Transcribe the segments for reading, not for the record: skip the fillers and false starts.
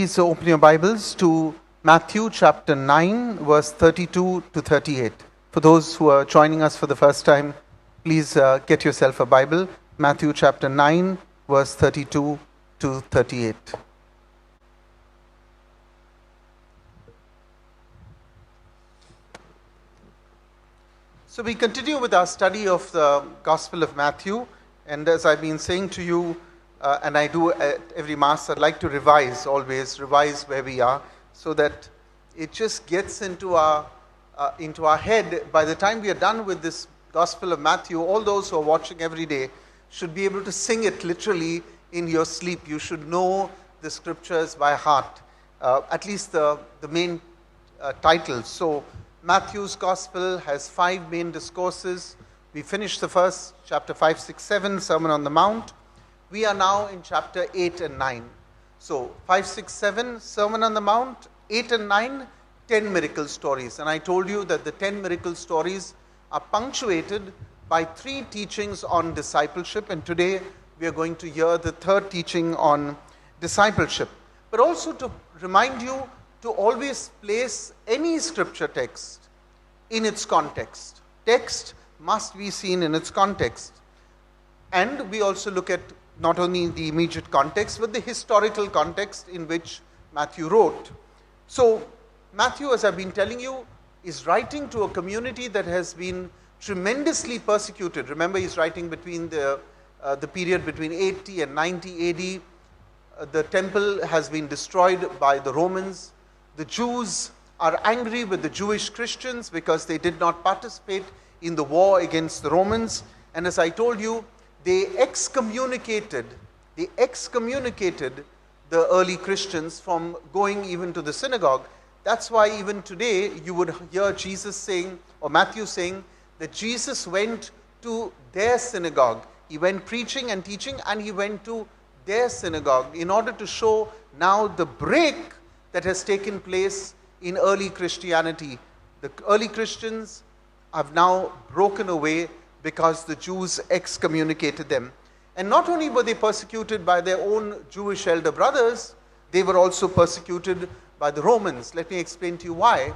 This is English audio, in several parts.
Please open your Bibles to Matthew chapter 9, verse 32 to 38. For those who are joining us for the first time, please get yourself a Bible. Matthew chapter 9, verse 32 to 38. So we continue with our study of the Gospel of Matthew. And as I've been saying to you, and I do at every Mass, I'd like to revise where we are, so that it just gets into our head. By the time we are done with this Gospel of Matthew, all those who are watching every day should be able to sing it literally in your sleep. You should know the scriptures by heart, at least the main titles. So Matthew's Gospel has 5 main discourses. We finished the first, chapter 5, 6, 7, Sermon on the Mount. We are now in chapter 8 and 9. So 5, 6, 7, Sermon on the Mount, 8 and 9, 10 miracle stories. And I told you that the 10 miracle stories are punctuated by 3 teachings on discipleship. And today we are going to hear the 3rd teaching on discipleship. But also to remind you to always place any scripture text in its context. Text must be seen in its context. And we also look at not only the immediate context, but the historical context in which Matthew wrote. So Matthew, as I've been telling you, is writing to a community that has been tremendously persecuted. Remember, he's writing between the period between 80 and 90 AD. The temple has been destroyed by the Romans. The Jews are angry with the Jewish Christians because they did not participate in the war against the Romans. And as I told you, they excommunicated the early Christians from going even to the synagogue. That's why even today you would hear Jesus saying, or Matthew saying, that Jesus went to their synagogue. He went preaching and teaching, and he went to their synagogue in order to show now the break that has taken place in early Christianity. The early Christians have now broken away because the Jews excommunicated them. And not only were they persecuted by their own Jewish elder brothers, they were also persecuted by the Romans. Let me explain to you why.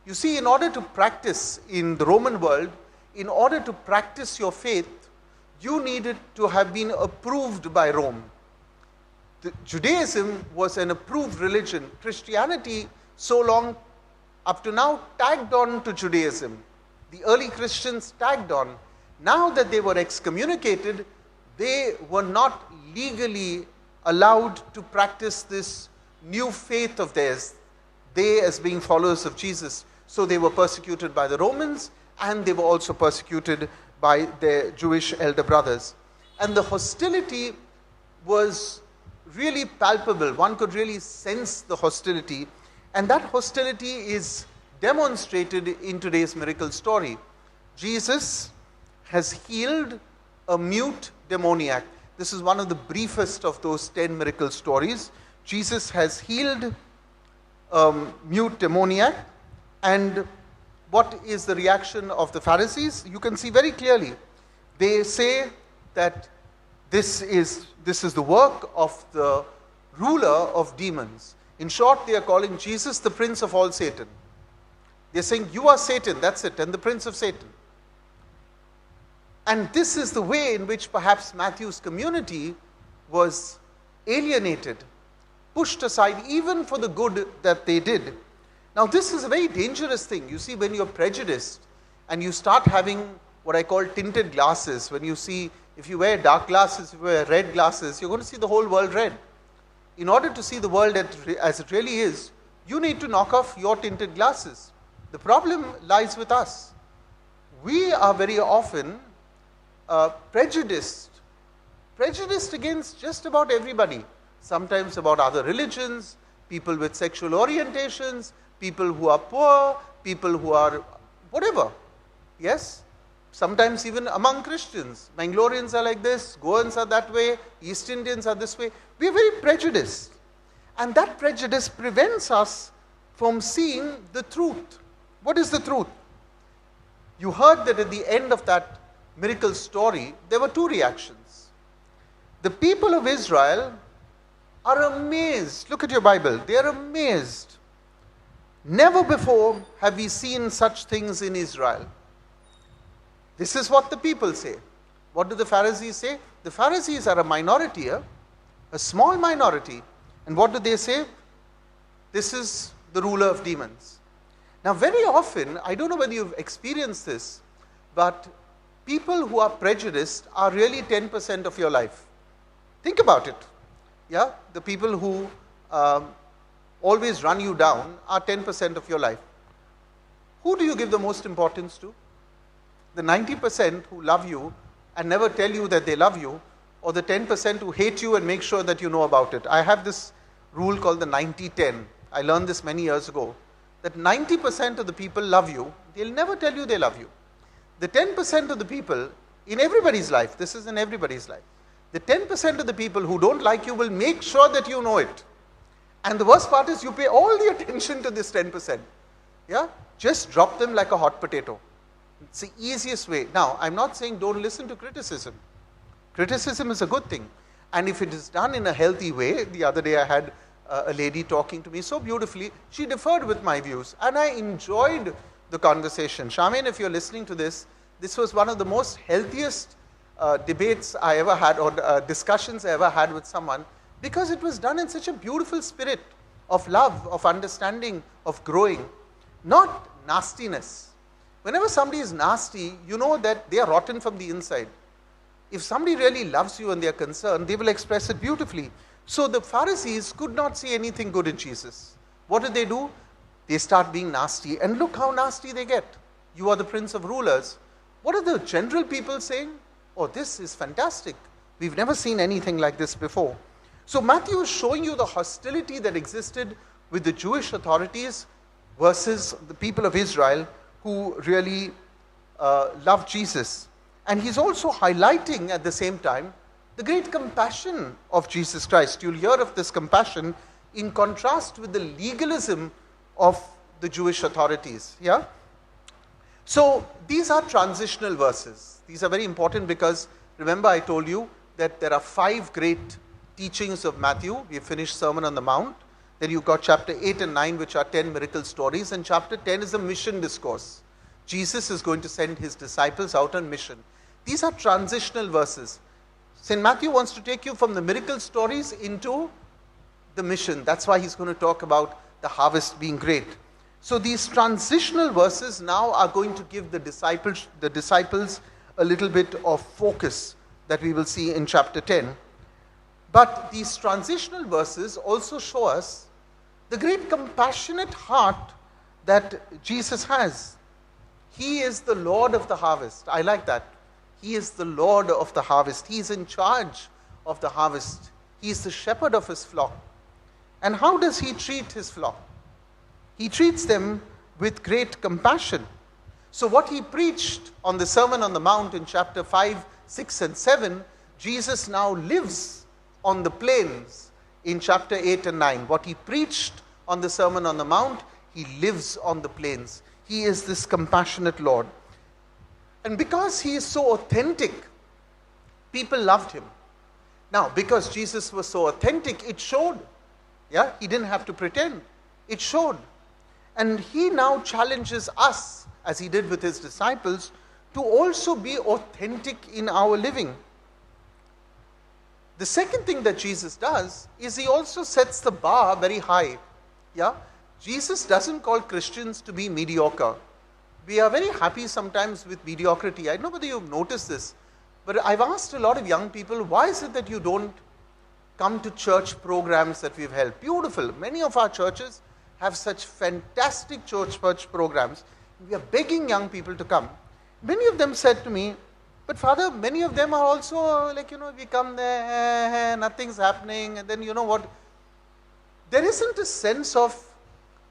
You see, in order to practice in the Roman world, in order to practice your faith, you needed to have been approved by Rome. Judaism was an approved religion. Christianity, so long up to now, tagged on to Judaism. The early Christians tagged on. Now that they were excommunicated, they were not legally allowed to practice this new faith of theirs, they as being followers of Jesus. So they were persecuted by the Romans, and they were also persecuted by their Jewish elder brothers. And the hostility was really palpable. One could really sense the hostility. And that hostility is demonstrated in today's miracle story. Jesus has healed a mute demoniac. This is one of the briefest of those 10 miracle stories. Jesus has healed a mute demoniac. And what is the reaction of the Pharisees? You can see very clearly. They say that this is the work of the ruler of demons. In short, they are calling Jesus the prince of all Satan. They're saying, you are Satan, that's it, and the prince of Satan. And this is the way in which perhaps Matthew's community was alienated, pushed aside even for the good that they did. Now this is a very dangerous thing. You see, when you're prejudiced and you start having what I call tinted glasses, when you see, if you wear dark glasses, if you wear red glasses, you're going to see the whole world red. In order to see the world as it really is, you need to knock off your tinted glasses. The problem lies with us. We are very often prejudiced against just about everybody. Sometimes about other religions, people with sexual orientations, people who are poor, people who are whatever. Yes? Sometimes even among Christians. Mangaloreans are like this, Goans are that way, East Indians are this way. We are very prejudiced. And that prejudice prevents us from seeing the truth. What is the truth? You heard that at the end of that miracle story, there were 2 reactions. The people of Israel are amazed. Look at your Bible. They are amazed. Never before have we seen such things in Israel. This is what the people say. What do the Pharisees say? The Pharisees are a minority here, a small minority. And what do they say? This is the ruler of demons. Now, very often, I don't know whether you've experienced this, but people who are prejudiced are really 10% of your life. Think about it. Yeah, the people who always run you down are 10% of your life. Who do you give the most importance to? The 90% who love you and never tell you that they love you, or the 10% who hate you and make sure that you know about it? I have this rule called the 90-10. I learned this many years ago, that 90% of the people love you. They'll never tell you they love you. The 10% of the people in everybody's life, this is in everybody's life, the 10% of the people who don't like you will make sure that you know it. And the worst part is you pay all the attention to this 10%. Yeah? Just drop them like a hot potato. It's the easiest way. Now, I'm not saying don't listen to criticism. Criticism is a good thing. And if it is done in a healthy way, the other day I had a lady talking to me so beautifully. She differed with my views and I enjoyed the conversation. Charmaine, if you're listening to this, this was one of the most healthiest debates I ever had, or discussions I ever had with someone, because it was done in such a beautiful spirit of love, of understanding, of growing, not nastiness. Whenever somebody is nasty, you know that they are rotten from the inside. If somebody really loves you and they are concerned, they will express it beautifully. So the Pharisees could not see anything good in Jesus. What do? They start being nasty, and look how nasty they get. You are the prince of rulers. What are the general people saying? Oh, this is fantastic. We've never seen anything like this before. So Matthew is showing you the hostility that existed with the Jewish authorities versus the people of Israel who really loved Jesus. And he's also highlighting at the same time the great compassion of Jesus Christ. You'll hear of this compassion in contrast with the legalism of the Jewish authorities. Yeah? So these are transitional verses. These are very important because remember I told you that there are 5 great teachings of Matthew. We have finished Sermon on the Mount. Then you've got chapter 8 and 9, which are 10 miracle stories. And chapter 10 is a mission discourse. Jesus is going to send his disciples out on mission. These are transitional verses. St. Matthew wants to take you from the miracle stories into the mission. That's why he's going to talk about the harvest being great. So these transitional verses now are going to give the disciples a little bit of focus that we will see in chapter 10. But these transitional verses also show us the great compassionate heart that Jesus has. He is the Lord of the harvest. I like that. He is the Lord of the harvest. He is in charge of the harvest. He is the shepherd of his flock. And how does he treat his flock? He treats them with great compassion. So what he preached on the Sermon on the Mount in chapter 5, 6 and 7, Jesus now lives on the plains in chapter 8 and 9. What he preached on the Sermon on the Mount, he lives on the plains. He is this compassionate Lord. And because he is so authentic, people loved him. Now, because Jesus was so authentic, it showed. Yeah, he didn't have to pretend. It showed. And he now challenges us, as he did with his disciples, to also be authentic in our living. The second thing that Jesus does is he also sets the bar very high. Yeah? Jesus doesn't call Christians to be mediocre. We are very happy sometimes with mediocrity. I don't know whether you've noticed this, but I've asked a lot of young people, why is it that you don't come to church programs that we've held? Beautiful. Many of our churches have such fantastic church programs. We are begging young people to come. Many of them said to me, but Father, many of them are also like, we come there, nothing's happening, and then you know what? There isn't a sense of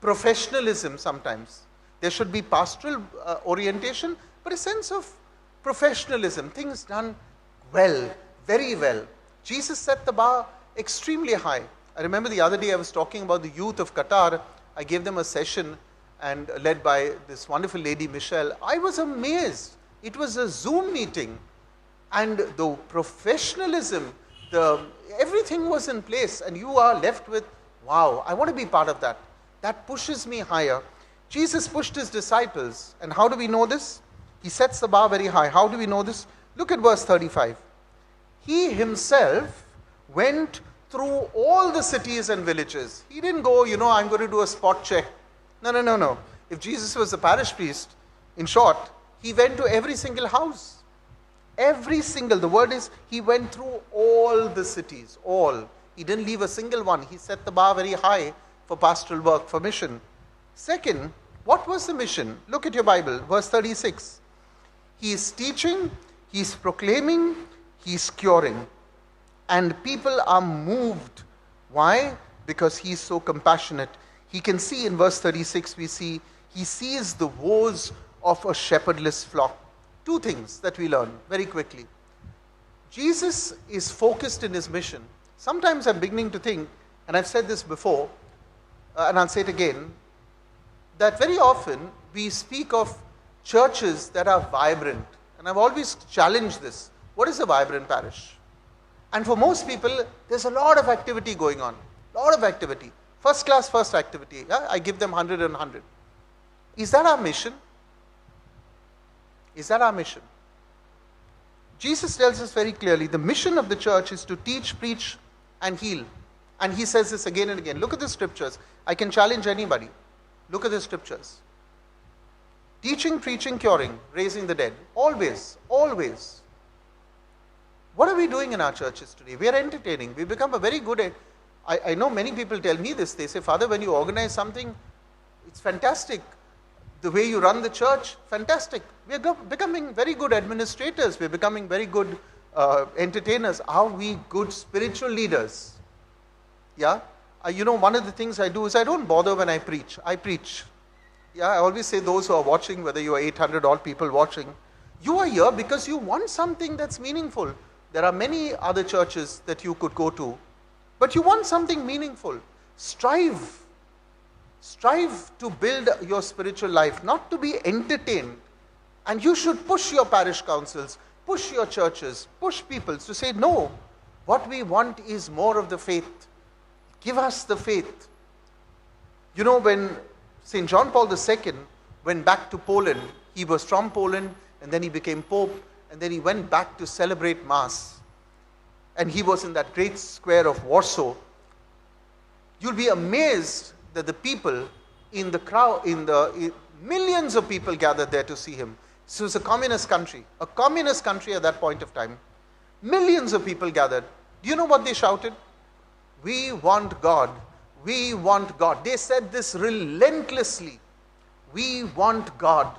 professionalism sometimes. There should be pastoral orientation, but a sense of professionalism, things done well, very well. Jesus set the bar extremely high. I remember the other day I was talking about the youth of Qatar. I gave them a session and led by this wonderful lady, Michelle. I was amazed. It was a Zoom meeting, and the professionalism, the, everything was in place, and you are left with, wow, I want to be part of that. That pushes me higher. Jesus pushed his disciples, and how do we know this? He sets the bar very high. How do we know this? Look at verse 35. He himself went through all the cities and villages. He didn't go, I'm going to do a spot check. No. If Jesus was a parish priest, in short, he went to every single house. Every single, the word is, he went through all the cities, all. He didn't leave a single one. He set the bar very high for pastoral work, for mission. Second, what was the mission? Look at your Bible, verse 36. He is teaching, he is proclaiming, he is curing. And people are moved. Why? Because he is so compassionate. He can see in verse 36, we see, he sees the woes of a shepherdless flock. Two things that we learn very quickly. Jesus is focused in his mission. Sometimes I'm beginning to think, and I've said this before, and I'll say it again, that very often we speak of churches that are vibrant. And I've always challenged this. What is a vibrant parish? And for most people, there's a lot of activity going on. A lot of activity. First class, first activity. Yeah? I give them 100 and 100. Is that our mission? Is that our mission? Jesus tells us very clearly, the mission of the church is to teach, preach, and heal. And he says this again and again. Look at the scriptures. I can challenge anybody. Look at the scriptures. Teaching, preaching, curing, raising the dead. Always, always. What are we doing in our churches today? We are entertaining. We become a very good, I know many people tell me this. They say, Father, when you organize something, it's fantastic. The way you run the church, fantastic. We are becoming very good administrators. We are becoming very good entertainers. Are we good spiritual leaders? Yeah? One of the things I do is I don't bother when I preach. I preach. Yeah, I always say those who are watching, whether you are 800 odd people watching, you are here because you want something that's meaningful. There are many other churches that you could go to, but you want something meaningful. Strive to build your spiritual life, not to be entertained. And you should push your parish councils, push your churches, push people to say, no, what we want is more of the faith. Give us the faith. When St. John Paul II went back to Poland, he was from Poland, and then he became Pope, and then he went back to celebrate Mass. And he was in that great square of Warsaw. You'll be amazed that the people in the crowd, millions of people gathered there to see him. This was a communist country at that point of time. Millions of people gathered. Do you know what they shouted? We want God. We want God. They said this relentlessly. We want God.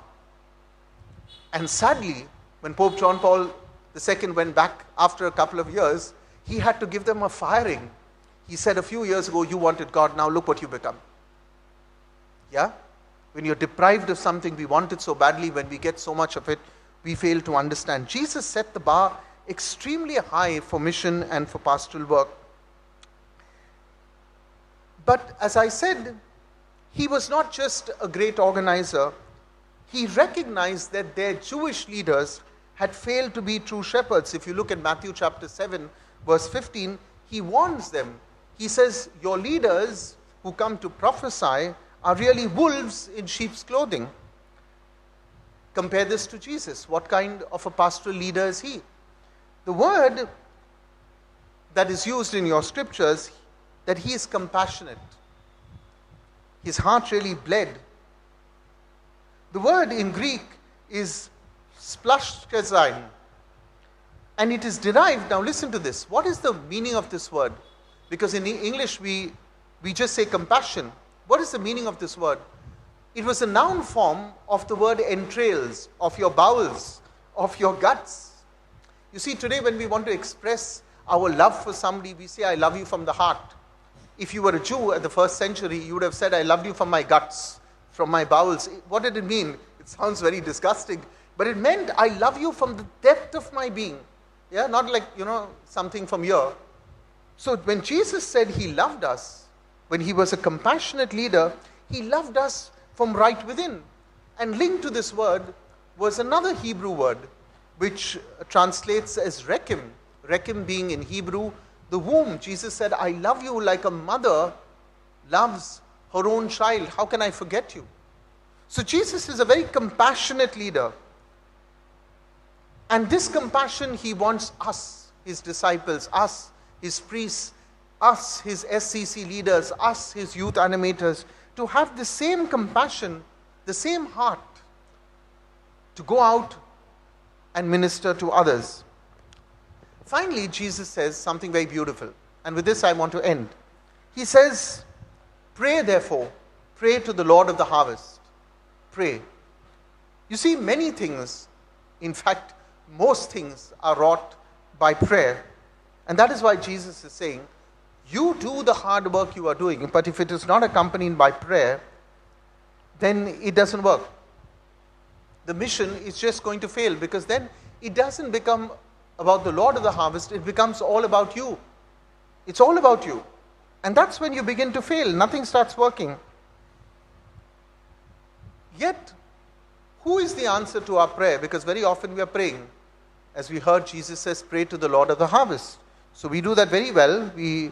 And sadly, when Pope John Paul II went back after a couple of years, he had to give them a firing. He said a few years ago, you wanted God, now look what you become. Yeah? When you're deprived of something we wanted so badly, when we get so much of it, we fail to understand. Jesus set the bar extremely high for mission and for pastoral work. But as I said, he was not just a great organizer. He recognized that their Jewish leaders had failed to be true shepherds. If you look at Matthew chapter 7, verse 15, he warns them. He says, your leaders who come to prophesy are really wolves in sheep's clothing. Compare this to Jesus. What kind of a pastoral leader is he? The word that is used in your scriptures, that he is compassionate. His heart really bled. The word in Greek is splashtezain. And it is derived, now listen to this. What is the meaning of this word? Because in English we just say compassion. What is the meaning of this word? It was a noun form of the word entrails, of your bowels, of your guts. You see, today when we want to express our love for somebody, we say, I love you from the heart. If you were a Jew at the first century, you would have said, I love you from my guts, from my bowels. What did it mean? It sounds very disgusting. But it meant, I love you from the depth of my being. Yeah, not like, something from here. So when Jesus said he loved us, when he was a compassionate leader, he loved us from right within. And linked to this word was another Hebrew word, which translates as rekem. Rechem being in Hebrew, the womb. Jesus said, I love you like a mother loves her own child. How can I forget you? So Jesus is a very compassionate leader. And this compassion, he wants us, his disciples, us, his priests, us, his SCC leaders, us, his youth animators, to have the same compassion, the same heart, to go out and minister to others. Finally, Jesus says something very beautiful. And with this I want to end. He says, pray therefore, pray to the Lord of the harvest. Pray. You see, many things, in fact, most things are wrought by prayer. And that is why Jesus is saying, you do the hard work you are doing, but if it is not accompanied by prayer, then it doesn't work. The mission is just going to fail, because then it doesn't become about the Lord of the harvest, it becomes all about you. It's all about you. And that's when you begin to fail. Nothing starts working. Yet, who is the answer to our prayer? Because very often we are praying. As we heard, Jesus says, pray to the Lord of the harvest. So we do that very well. We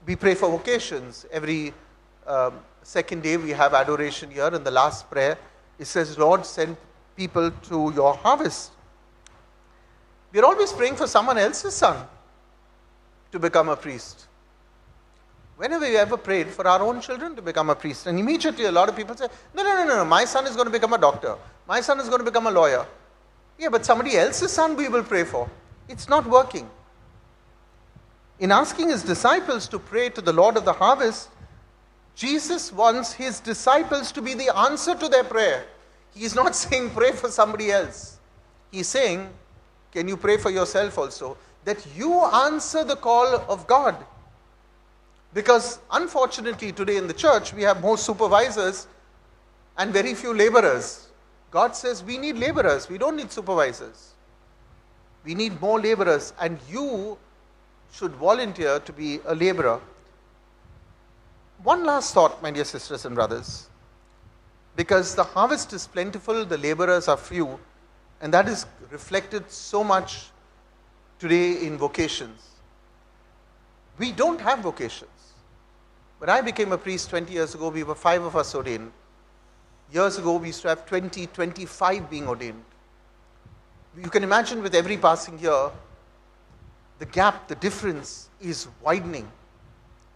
pray for vocations. Every second day we have adoration here. In the last prayer, it says, Lord, send people to your harvest. We are always praying for someone else's son to become a priest. Whenever we ever prayed for our own children to become a priest, and immediately a lot of people say, no, my son is going to become a doctor. My son is going to become a lawyer. Yeah, but somebody else's son we will pray for. It's not working. In asking his disciples to pray to the Lord of the harvest, Jesus wants his disciples to be the answer to their prayer. He is not saying pray for somebody else. He is saying, can you pray for yourself also? That you answer the call of God. Because unfortunately today in the church we have more supervisors and very few laborers. God says we need laborers, we don't need supervisors. We need more laborers, and you should volunteer to be a laborer. One last thought, my dear sisters and brothers. Because the harvest is plentiful, the laborers are few, and that is reflected so much today in vocations. We don't have vocations. When I became a priest 20 years ago, we were 5 of us ordained. Years ago, we used to have 20, 25 being ordained. You can imagine with every passing year, the gap, the difference is widening.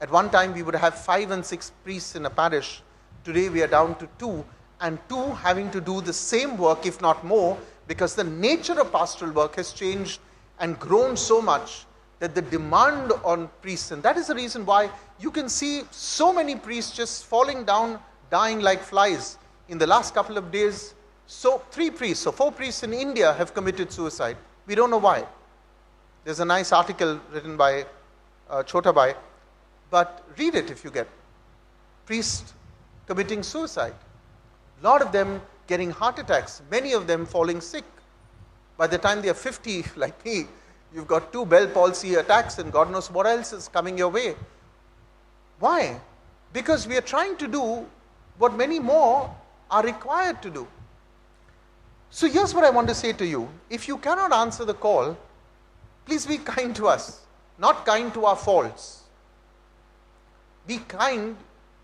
At one time, we would have 5 and 6 priests in a parish. Today, we are down to 2, and 2 having to do the same work, if not more, because the nature of pastoral work has changed and grown so much that the demand on priests, and that is the reason why you can see so many priests just falling down, dying like flies. In the last couple of days, 4 priests in India have committed suicide. We don't know why. There's a nice article written by Chotabai, but read it if you get. Priests committing suicide. A lot of them getting heart attacks, many of them falling sick. By the time they are 50, like me, you've got 2 Bell palsy attacks and God knows what else is coming your way. Why? Because we are trying to do what many more are required to do. So here's what I want to say to you. If you cannot answer the call, please be kind to us, not kind to our faults. Be kind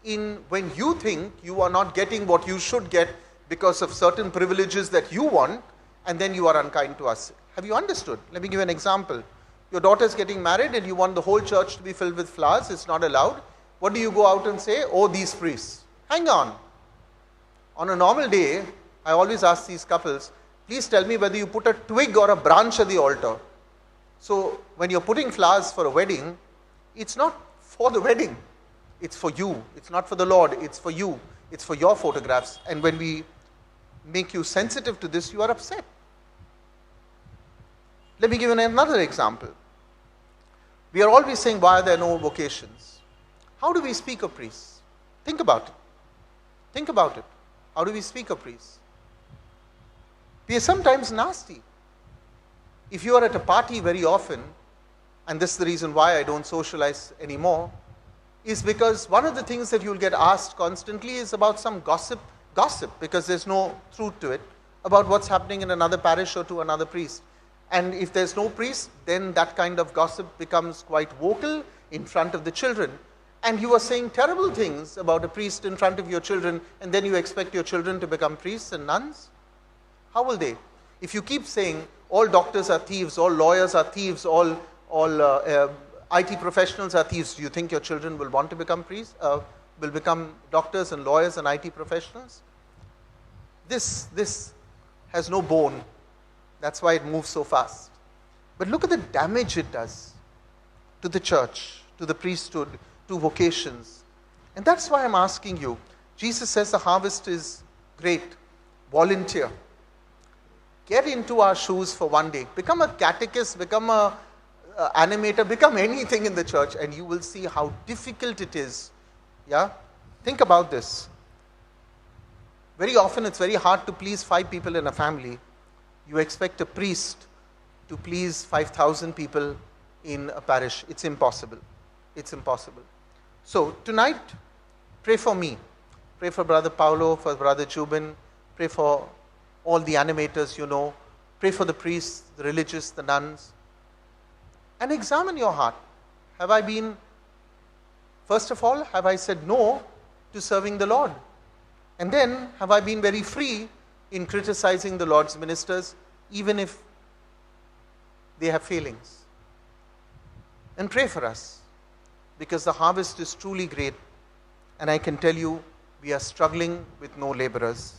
in when you think you are not getting what you should get because of certain privileges that you want, and then you are unkind to us. Have you understood? Let me give you an example. Your daughter is getting married and you want the whole church to be filled with flowers. It's not allowed. What do you go out and say? Oh, these priests. Hang on. On a normal day, I always ask these couples, please tell me whether you put a twig or a branch at the altar. So when you're putting flowers for a wedding, it's not for the wedding. It's for you. It's not for the Lord. It's for you. It's for your photographs. And when we make you sensitive to this, you are upset. Let me give you another example. We are always saying, why are there no vocations? How do we speak of priests? Think about it. Think about it. How do we speak of priests? We are sometimes nasty. If you are at a party very often, and this is the reason why I don't socialize anymore, is because one of the things that you'll get asked constantly is about some gossip, because there's no truth to it, about what's happening in another parish or to another priest. And if there's no priest, then that kind of gossip becomes quite vocal in front of the children. And you are saying terrible things about a priest in front of your children, and then you expect your children to become priests and nuns? How will they? If you keep saying all doctors are thieves, all lawyers are thieves, all IT professionals are thieves, do you think your children will want to become priests, will become doctors and lawyers and IT professionals? This has no bone. That's why it moves so fast. But look at the damage it does to the church, to the priesthood, to vocations. And that's why I'm asking you. Jesus says the harvest is great. Volunteer. Get into our shoes for one day. Become a catechist, become a animator, become anything in the church, and you will see how difficult it is. Yeah? Think about this. Very often it's very hard to please 5 people in a family. You expect a priest to please 5,000 people in a parish. It's impossible. It's impossible. So tonight, pray for me. Pray for Brother Paulo, for Brother Jubin. Pray for all the animators you know. Pray for the priests, the religious, the nuns. And examine your heart. Have I been, first of all, have I said no to serving the Lord? And then, have I been very free in criticizing the Lord's ministers, even if they have failings? And pray for us, because the harvest is truly great, and I can tell you, we are struggling with no laborers.